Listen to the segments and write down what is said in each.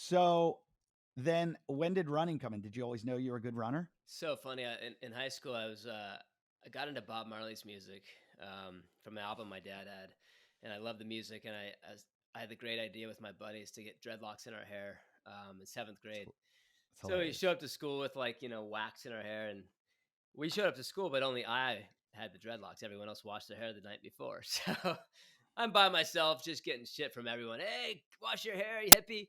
So then when did running come in? Did you always know you were a good runner? So funny. In high school, I got into Bob Marley's music from an album my dad had, and I loved the music. And I had the great idea with my buddies to get dreadlocks in our hair in seventh grade. It's So we hilarious. showed up to school with wax in our hair, and we showed up to school, but only I had the dreadlocks. Everyone else washed their hair the night before. So I'm by myself, just getting shit from everyone. Hey, wash your hair, you hippie.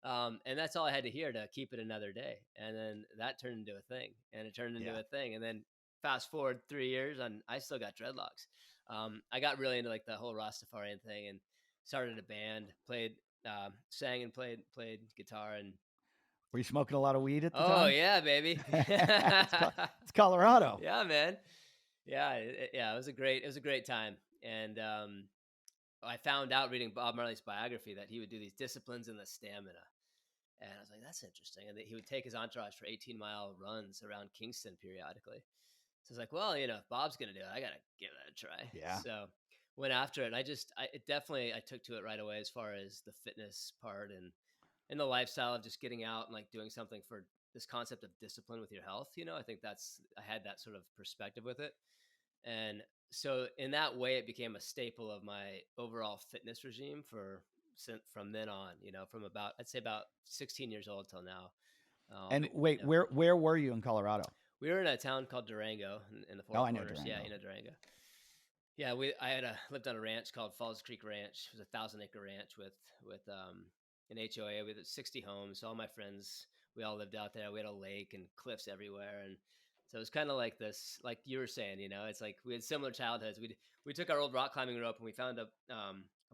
And that's all I had to hear to keep it another day. And then that turned into a thing, and it turned into Yeah. a thing. And then fast forward 3 years, and I still got dreadlocks. I got really into like the whole Rastafarian thing and started a band, played, sang and played guitar. And Were you smoking a lot of weed at the oh time? yeah, baby. It's Colorado. Yeah, man. Yeah, yeah. It was a great time. And I found out reading Bob Marley's biography that he would do these disciplines in the stamina. And I was like, that's interesting. And he would take his entourage for 18-mile runs around Kingston periodically. So I was like, well, if Bob's going to do it, I got to give that a try. Yeah. So went after it. And I took to it right away as far as the fitness part and the lifestyle of just getting out and like doing something for this concept of discipline with your health. I think I had that sort of perspective with it. And so in that way, it became a staple of my overall fitness regime from then on, from I'd say about 16 years old till now. And wait, where were you in Colorado? We were in a town called Durango in the Four Oh, I know Corners. Durango. Yeah, Durango. Yeah, I lived on a ranch called Falls Creek Ranch. It was a 1,000-acre ranch with an HOA with 60 homes. All my friends, we all lived out there. We had a lake and cliffs everywhere, and so it was kind of like this, like you were saying. It's like we had similar childhoods. We took our old rock climbing rope and we found a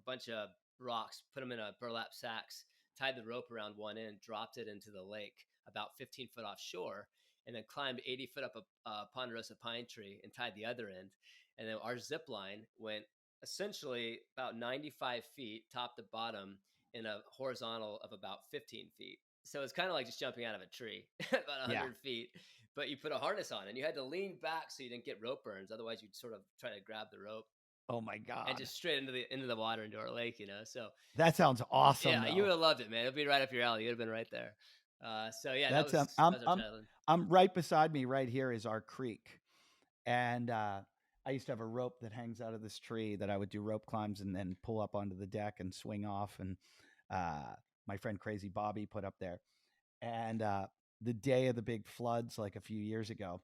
bunch of rocks, put them in a burlap sacks, tied the rope around one end, dropped it into the lake about 15 foot offshore, and then climbed 80 foot up a ponderosa pine tree and tied the other end. And then our zip line went essentially about 95 feet top to bottom in a horizontal of about 15 feet. So it's kind of like just jumping out of a tree about 100 feet, but you put a harness on and you had to lean back so you didn't get rope burns. Otherwise you'd sort of try to grab the rope. Oh my God. And just straight into the water, into our lake, So that sounds awesome. Yeah, though. You would have loved it, man. It'd be right up your alley. You'd have been right there. So yeah, that was our childhood. I'm right beside me right here is our creek. And I used to have a rope that hangs out of this tree that I would do rope climbs and then pull up onto the deck and swing off. And my friend Crazy Bobby put up there. And the day of the big floods, like a few years ago,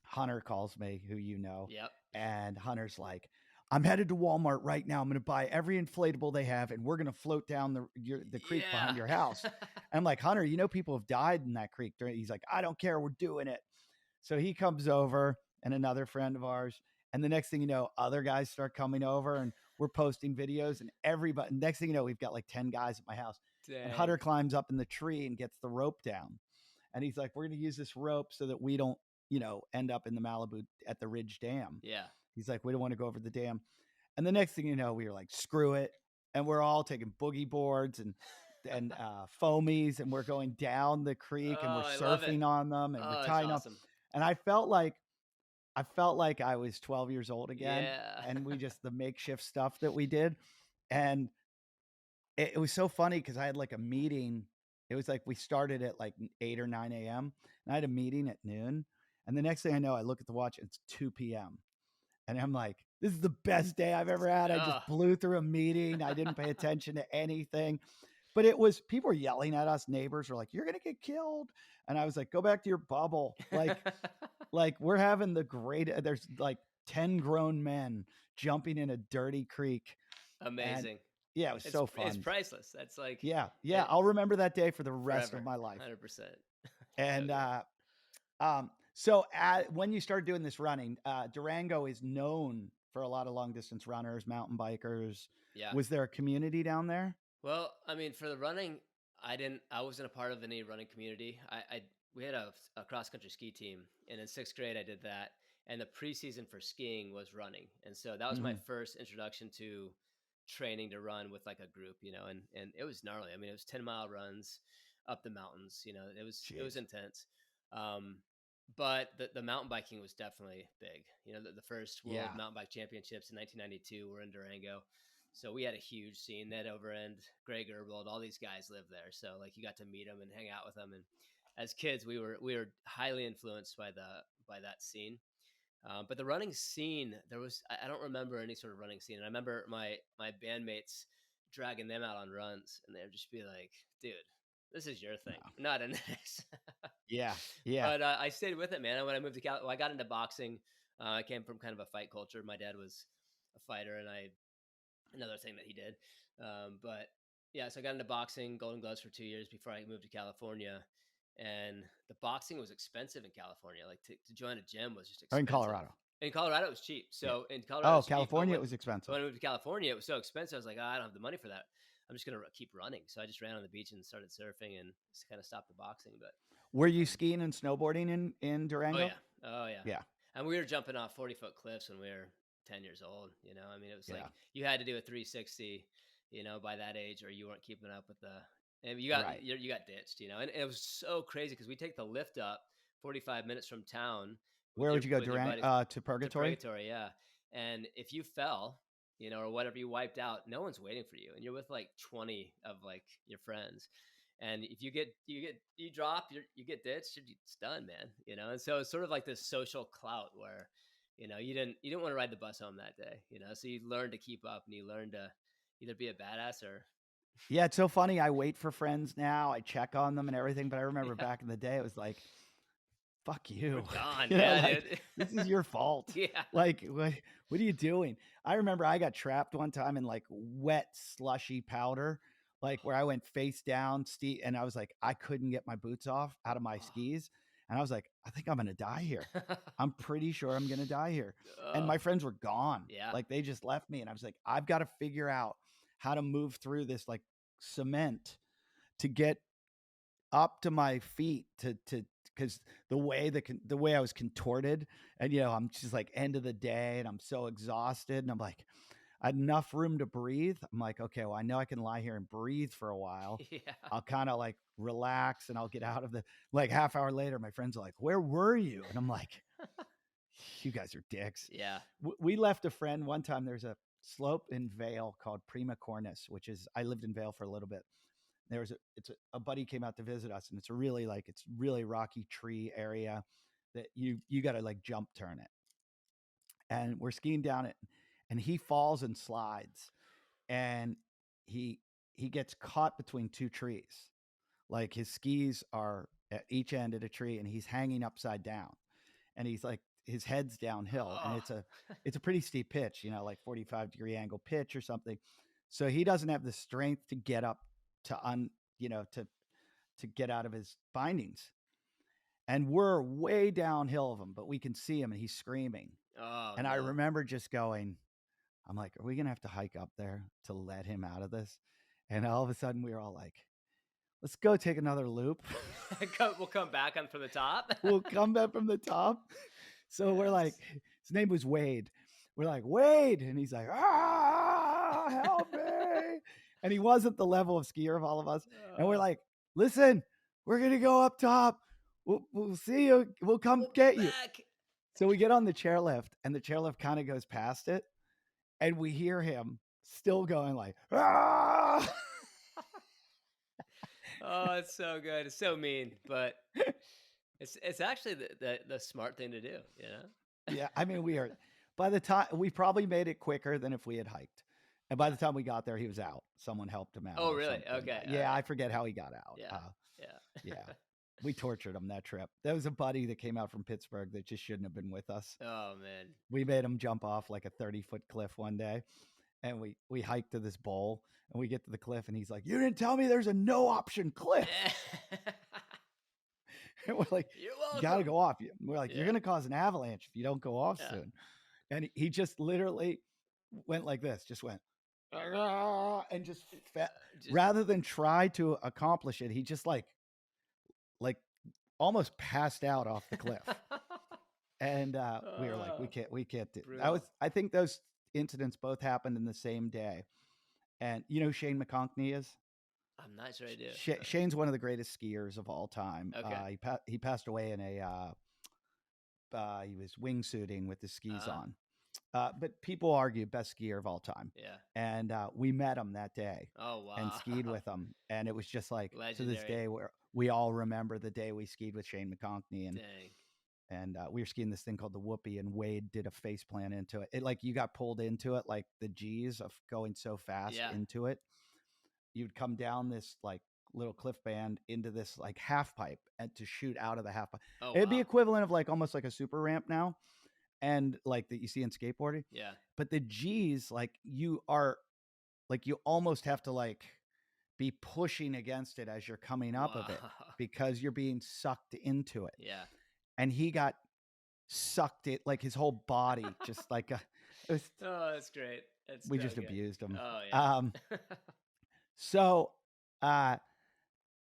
Hunter calls me, who you know. Yep. And Hunter's like, I'm headed to Walmart right now. I'm going to buy every inflatable they have, and we're going to float down the creek behind your house. And I'm like, Hunter, people have died in that creek. He's like, I don't care. We're doing it. So he comes over, and another friend of ours. And the next thing you know, other guys start coming over, and we're posting videos. And everybody, next thing you know, we've got like 10 guys at my house. Dang. And Hunter climbs up in the tree and gets the rope down. And he's like, we're going to use this rope so that we don't, end up in the Malibu at the Ridge Dam. Yeah. He's like, we don't want to go over the dam. And the next thing you know, we were like, screw it. And we're all taking boogie boards and foamies, and we're going down the creek and we're surfing on them and we're tying up. And I felt like I was 12 years old again. Yeah. And we just, the makeshift stuff that we did. And it was so funny because I had like a meeting. It was like we started at like 8 or 9 a.m. and I had a meeting at noon. And the next thing I know, I look at the watch, it's 2 p.m. And I'm like, this is the best day I've ever had. I just blew through a meeting. I didn't pay attention to anything. But it was, people were yelling at us. Neighbors were like, you're going to get killed. And I was like, go back to your bubble. Like we're having there's like 10 grown men jumping in a dirty creek. Amazing. And yeah, it was so fun. It's priceless. That's like, yeah. I'll remember that day for the rest of my life. 100%. And, so when you started doing this running, Durango is known for a lot of long distance runners, mountain bikers. Yeah. Was there a community down there? Well, I mean, for the running, I wasn't a part of any running community. We had a cross country ski team, and in 6th grade I did that. And the preseason for skiing was running. And so that was my first introduction to training to run with like a group, and it was gnarly. I mean, it was 10-mile runs up the mountains, it was intense. But the mountain biking was definitely big. The first World Mountain Bike Championships in 1992 were in Durango. So we had a huge scene. That Overend, Greg Erbold, all these guys lived there. So like you got to meet them and hang out with them. And as kids, we were highly influenced by that scene. But the running scene, I don't remember any sort of running scene. And I remember my bandmates dragging them out on runs, and they'd just be like, "Dude, this is your thing, not in this." Yeah. But I stayed with it, man. And when I moved to Cal, I got into boxing. I came from kind of a fight culture. My dad was a fighter, and another thing that he did. But yeah, so I got into boxing, Golden Gloves for 2 years before I moved to California. And the boxing was expensive in California. Like to join a gym was just expensive. Or in Colorado. In Colorado, it was cheap. So in Colorado, it was California, it was expensive. When I moved to California, it was so expensive. I was like, I don't have the money for that. I'm just going to keep running. So I just ran on the beach and started surfing and just kind of stopped the boxing. But were you skiing and snowboarding in Durango? Oh yeah. Yeah. And we were jumping off 40-foot cliffs when we were 10 years old. I mean, it was like you had to do a 360, by that age, or you weren't keeping up with and you got ditched, and it was so crazy because we take the lift up 45 minutes from town. Where would you go, Durango? To Purgatory? To Purgatory, yeah. And if you fell, or whatever, you wiped out, no one's waiting for you, and you're with like 20 of like your friends. And if you drop, you get ditched, it's done, man. And so it's sort of like this social clout where, you didn't want to ride the bus home that day, so you learn to keep up and you learn to either be a badass or. Yeah, it's so funny. I wait for friends now. I check on them and everything, but I remember back in the day, it was like, fuck you. We're gone. Yeah, dude. This is your fault. Yeah. Like, what are you doing? I remember I got trapped one time in like wet, slushy powder, like where I went face down, and I was like, I couldn't get my boots out of my skis. And I was like, I think I'm going to die here. I'm pretty sure I'm going to die here. And my friends were gone. Yeah. Like they just left me. And I was like, I've got to figure out how to move through this like cement to get up to my feet because the way I was contorted, and I'm just like end of the day and I'm so exhausted, and I'm like, I had enough room to breathe. I'm like, okay, well, I know I can lie here and breathe for a while. Yeah. I'll kind of like relax and I'll get out of the, like half hour later, my friends are like, where were you? And I'm like, you guys are dicks. Yeah. We left a friend one time. There's a slope in Vail called Prima Cornice, which is, I lived in Vail for a little bit. It's a buddy came out to visit us, and it's really rocky tree area that you got to like jump turn it. And we're skiing down it, and he falls and slides, and he gets caught between two trees. Like his skis are at each end of a tree, and he's hanging upside down, and he's like, his head's downhill, and it's a pretty steep pitch, like 45-degree angle pitch or something. So he doesn't have the strength to get up to get out of his bindings. And we're way downhill of him, but we can see him, and he's screaming. Oh, and no. I remember just going, I'm like, are we going to have to hike up there to let him out of this? And all of a sudden we were all like, let's go take another loop. We'll come back on from the top. We'll come back from the top. So we're like, his name was Wade. We're like, Wade. And he's like, help me. And he wasn't the level of skier of all of us. And we're like, listen, we're going to go up top. We'll see you. We'll come get you. So we get on the chairlift, and the chairlift kind of goes past it. And we hear him still going like, ah! Oh, it's so good. It's so mean, but it's actually the smart thing to do, Yeah, I mean, by the time we probably made it quicker than if we had hiked. And by the time we got there, he was out. Someone helped him out. Oh, really? Okay. Yeah, I forget how he got out. Yeah. We tortured him that trip. There was a buddy that came out from Pittsburgh that just shouldn't have been with us. Oh, man. We made him jump off like a 30-foot cliff one day. And we hiked to this bowl, and we get to the cliff, and he's like, you didn't tell me there's a no option cliff. And we're like, you got to go off. We're like, you're going to cause an avalanche if you don't go off soon. And he just literally went like this, just went, and just rather than try to accomplish it, he just like almost passed out off the cliff. And we were like, we can't do that. I think those incidents both happened in the same day. And you know who Shane McConkney is? I'm not sure I do. Shane's one of the greatest skiers of all time. Okay. He passed away in he was wingsuiting with the skis on. But people argue best skier of all time. Yeah. And we met him that day Oh wow. and skied with him. And it was just like to this Legendary. day where we all remember the day we skied with Shane McConkney. Dang. And we were skiing this thing called the Whoopie, and Wade did a face plant into it. It like you got pulled into it, like the G's of going so fast into it. You'd come down this like little cliff band into this like half pipe and to shoot out of the half pipe. Oh, It'd be equivalent of like almost like a super ramp now, and like that you see in skateboarding. Yeah. But the G's, like you are, like you almost have to like be pushing against it as you're coming up of it because you're being sucked into it. Yeah. And he got sucked it, like his whole body, just like it was, oh, that's great. We just abused him. Oh yeah. So